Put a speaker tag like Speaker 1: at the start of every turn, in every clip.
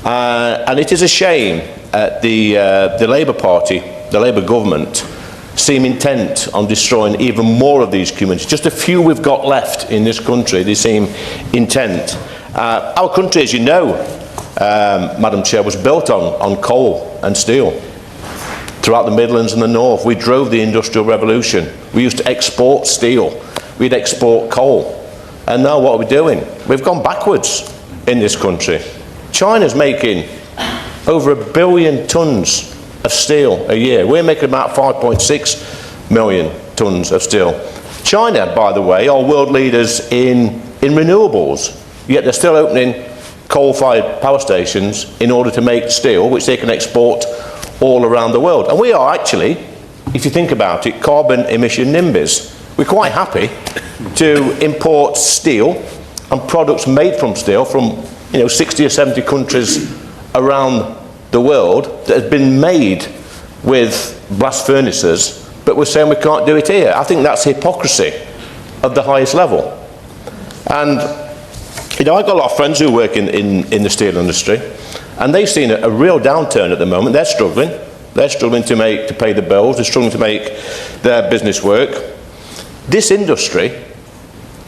Speaker 1: And it is a shame the Labour Party, the Labour government, seem intent on destroying even more of these communities. Just a few we've got left in this country, they seem intent. Our country, as you know, Madam Chair, was built on coal and steel. Throughout the Midlands and the North, we drove the Industrial Revolution. We used to export steel. We'd export coal. And now what are we doing? We've gone backwards in this country. China's making over 1 billion tonnes of steel a year. We're making about 5.6 million tonnes of steel. China, by the way, are world leaders in renewables, yet they're still opening coal-fired power stations in order to make steel, which they can export all around the world. And we are actually, if you think about it, carbon emission NIMBYs. We're quite happy to import steel and products made from steel from 60 or 70 countries around the world that has been made with blast furnaces, but we're saying we can't do it here. I think that's hypocrisy of the highest level. And I've got a lot of friends who work in the steel industry, and they've seen a real downturn at the moment. They're struggling. They're struggling to pay the bills. They're struggling to make their business work. This industry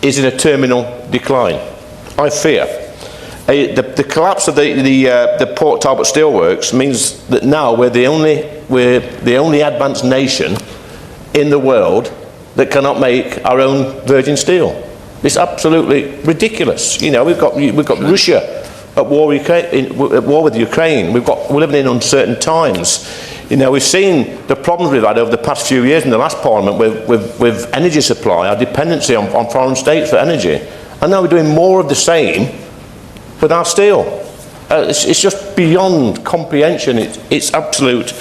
Speaker 1: is in a terminal decline, I fear. The collapse of the Port Talbot Steelworks means that now we're the only advanced nation in the world that cannot make our own virgin steel. It's absolutely ridiculous. We've got Russia at war with Ukraine. We're living in uncertain times. We've seen the problems we've had over the past few years in the last Parliament with energy supply, our dependency on foreign states for energy, and now we're doing more of the same with our steel. It's just beyond comprehension. It's absolute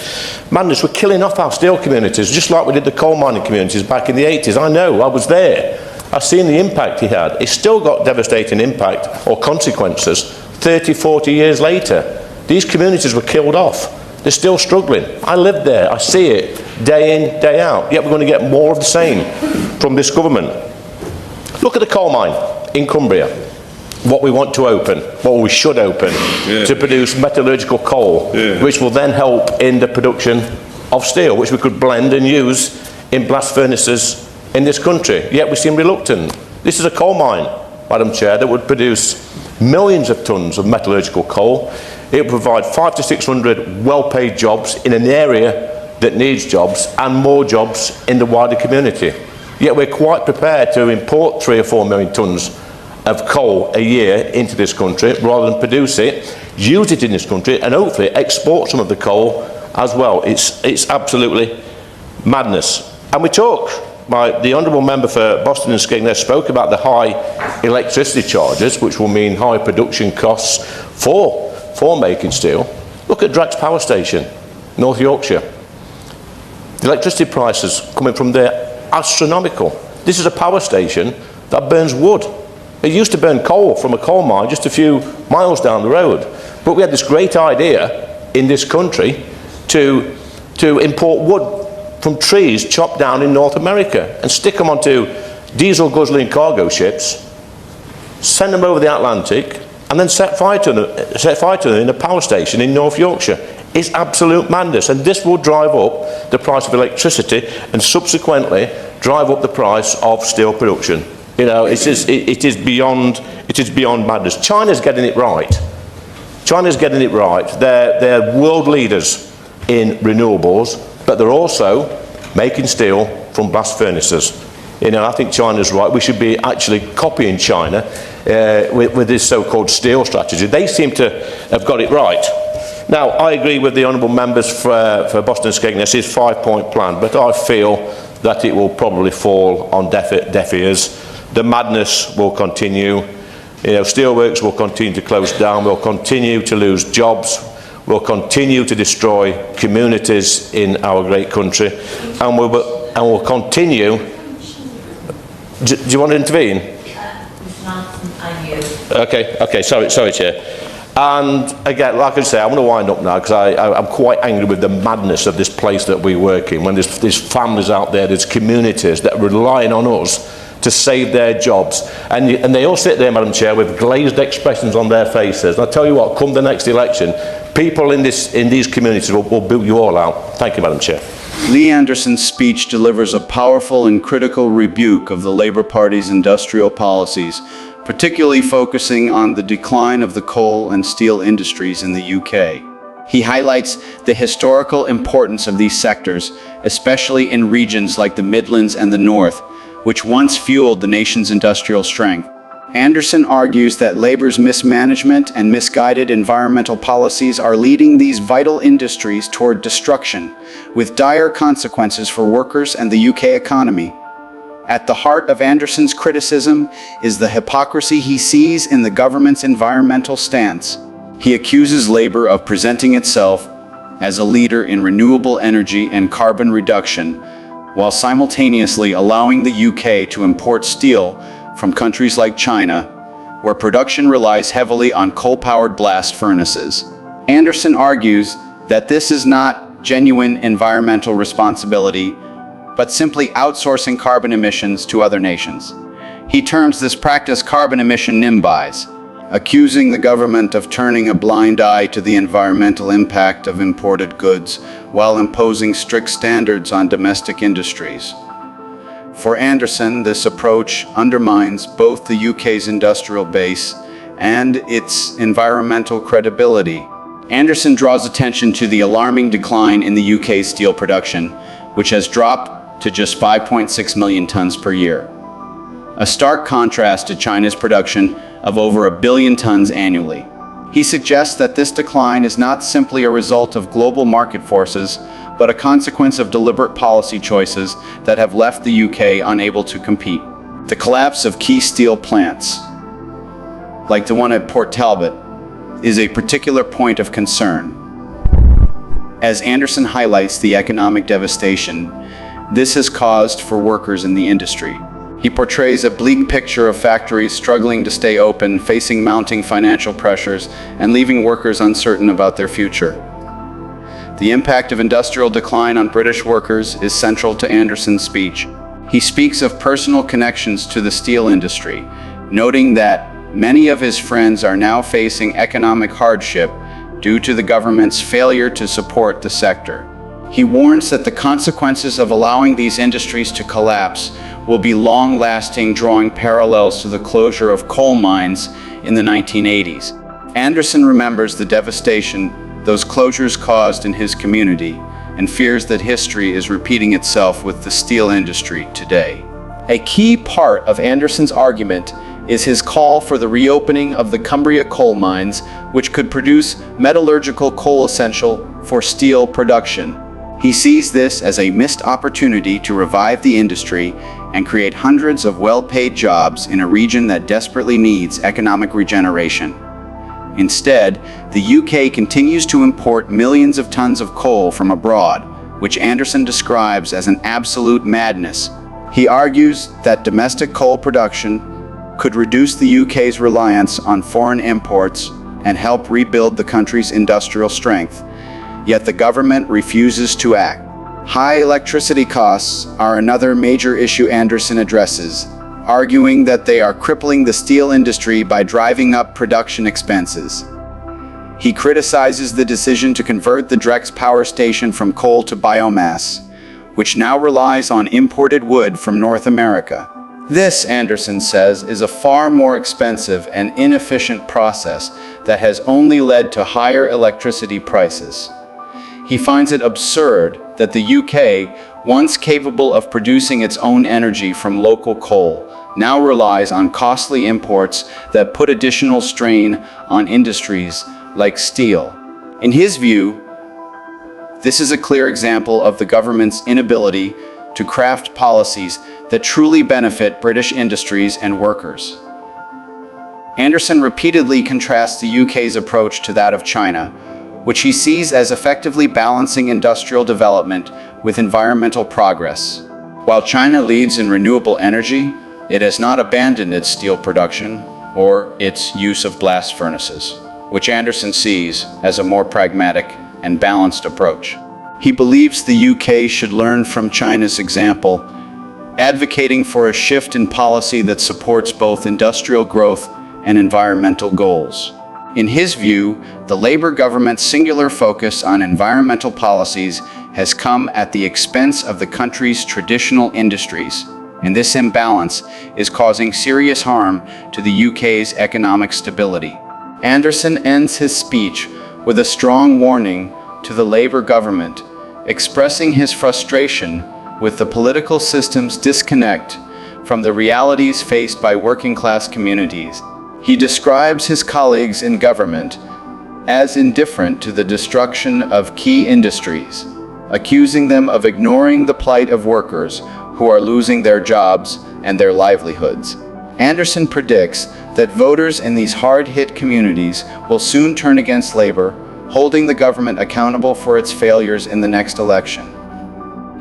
Speaker 1: madness. We're killing off our steel communities, just like we did the coal mining communities back in the 80s. I know, I was there. I've seen the impact he had. It's still got devastating impact or consequences 30, 40 years later. These communities were killed off. They're still struggling. I live there. I see it day in, day out. Yet we're going to get more of the same from this government. Look at the coal mine in Cumbria. What we want to open, what we should open, to produce metallurgical coal, which will then help in the production of steel, which we could blend and use in blast furnaces in this country. Yet we seem reluctant. This is a coal mine, Madam Chair, that would produce millions of tonnes of metallurgical coal. It would provide 500 to 600 well-paid jobs in an area that needs jobs and more jobs in the wider community. Yet we're quite prepared to import 3 or 4 million tonnes of coal a year into this country rather than produce it, use it in this country, and hopefully export some of the coal as well. It's absolutely madness. And we talk, the Honourable Member for Boston and Skegness spoke about the high electricity charges, which will mean high production costs for making steel. Look at Drax Power Station, North Yorkshire. The electricity prices coming from there are astronomical. This is a power station that burns wood. It used to burn coal from a coal mine just a few miles down the road. But we had this great idea in this country to import wood from trees chopped down in North America and stick them onto diesel guzzling cargo ships, send them over the Atlantic, and then set fire to them in a power station in North Yorkshire. It's absolute madness, and this will drive up the price of electricity and subsequently drive up the price of steel production. It is beyond madness. China's getting it right. China's getting it right. They're world leaders in renewables, but they're also making steel from blast furnaces. I think China's right. We should be actually copying China with this so-called steel strategy. They seem to have got it right. Now, I agree with the honourable members for Boston and Skegness, his 5-point plan, but I feel that it will probably fall on deaf ears. The madness will continue. Steelworks will continue to close down. We'll continue to lose jobs. We'll continue to destroy communities in our great country, and we'll continue. Do you want to intervene? Okay. Sorry, Chair. And again, like I say, I'm going to wind up now because I'm quite angry with the madness of this place that we work in. When there's families out there, there's communities that are relying on us to save their jobs. And they all sit there, Madam Chair, with glazed expressions on their faces. And I tell you what, come the next election, people in these communities will boot you all out. Thank you, Madam Chair.
Speaker 2: Lee Anderson's speech delivers a powerful and critical rebuke of the Labour Party's industrial policies, particularly focusing on the decline of the coal and steel industries in the UK. He highlights the historical importance of these sectors, especially in regions like the Midlands and the North, which once fueled the nation's industrial strength. Anderson argues that Labour's mismanagement and misguided environmental policies are leading these vital industries toward destruction, with dire consequences for workers and the UK economy. At the heart of Anderson's criticism is the hypocrisy he sees in the government's environmental stance. He accuses Labour of presenting itself as a leader in renewable energy and carbon reduction, while simultaneously allowing the UK to import steel from countries like China, where production relies heavily on coal-powered blast furnaces. Anderson argues that this is not genuine environmental responsibility, but simply outsourcing carbon emissions to other nations. He terms this practice carbon emission NIMBYs, accusing the government of turning a blind eye to the environmental impact of imported goods while imposing strict standards on domestic industries. For Anderson, this approach undermines both the UK's industrial base and its environmental credibility. Anderson draws attention to the alarming decline in the UK's steel production, which has dropped to just 5.6 million tons per year. A stark contrast to China's production of over 1 billion tons annually. He suggests that this decline is not simply a result of global market forces, but a consequence of deliberate policy choices that have left the UK unable to compete. The collapse of key steel plants, like the one at Port Talbot, is a particular point of concern. As Anderson highlights the economic devastation this has caused for workers in the industry. He portrays a bleak picture of factories struggling to stay open, facing mounting financial pressures, and leaving workers uncertain about their future. The impact of industrial decline on British workers is central to Anderson's speech. He speaks of personal connections to the steel industry, noting that many of his friends are now facing economic hardship due to the government's failure to support the sector. He warns that the consequences of allowing these industries to collapse will be long-lasting, drawing parallels to the closure of coal mines in the 1980s. Anderson remembers the devastation those closures caused in his community and fears that history is repeating itself with the steel industry today. A key part of Anderson's argument is his call for the reopening of the Cumbria coal mines, which could produce metallurgical coal essential for steel production. He sees this as a missed opportunity to revive the industry and create hundreds of well-paid jobs in a region that desperately needs economic regeneration. Instead, the UK continues to import millions of tons of coal from abroad, which Anderson describes as an absolute madness. He argues that domestic coal production could reduce the UK's reliance on foreign imports and help rebuild the country's industrial strength, yet the government refuses to act. High electricity costs are another major issue Anderson addresses, arguing that they are crippling the steel industry by driving up production expenses. He criticizes the decision to convert the Drex power station from coal to biomass, which now relies on imported wood from North America. This, Anderson says, is a far more expensive and inefficient process that has only led to higher electricity prices. He finds it absurd that the UK, once capable of producing its own energy from local coal, now relies on costly imports that put additional strain on industries like steel. In his view, this is a clear example of the government's inability to craft policies that truly benefit British industries and workers. Anderson repeatedly contrasts the UK's approach to that of China, which he sees as effectively balancing industrial development with environmental progress. While China leads in renewable energy, it has not abandoned its steel production or its use of blast furnaces, which Anderson sees as a more pragmatic and balanced approach. He believes the UK should learn from China's example advocating for a shift in policy that supports both industrial growth and environmental goals. In his view, the Labour government's singular focus on environmental policies has come at the expense of the country's traditional industries, and this imbalance is causing serious harm to the UK's economic stability. Anderson ends his speech with a strong warning to the Labour government, expressing his frustration with the political system's disconnect from the realities faced by working-class communities. He describes his colleagues in government as indifferent to the destruction of key industries, accusing them of ignoring the plight of workers who are losing their jobs and their livelihoods. Anderson predicts that voters in these hard-hit communities will soon turn against Labour, holding the government accountable for its failures in the next election.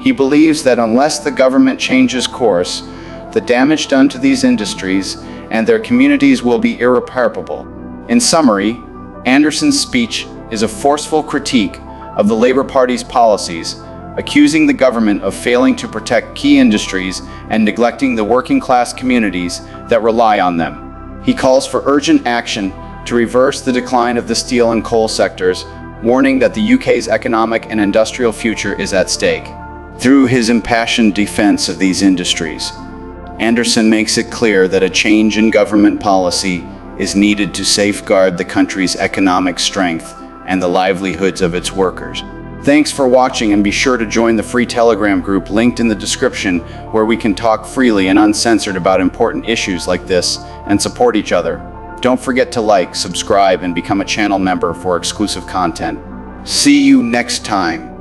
Speaker 2: He believes that unless the government changes course, the damage done to these industries and their communities will be irreparable. In summary, Anderson's speech is a forceful critique of the Labour Party's policies, accusing the government of failing to protect key industries and neglecting the working-class communities that rely on them. He calls for urgent action to reverse the decline of the steel and coal sectors, warning that the UK's economic and industrial future is at stake. Through his impassioned defense of these industries, Anderson makes it clear that a change in government policy is needed to safeguard the country's economic strength and the livelihoods of its workers. Thanks for watching, and be sure to join the free Telegram group linked in the description, where we can talk freely and uncensored about important issues like this and support each other. Don't forget to like, subscribe, and become a channel member for exclusive content. See you next time.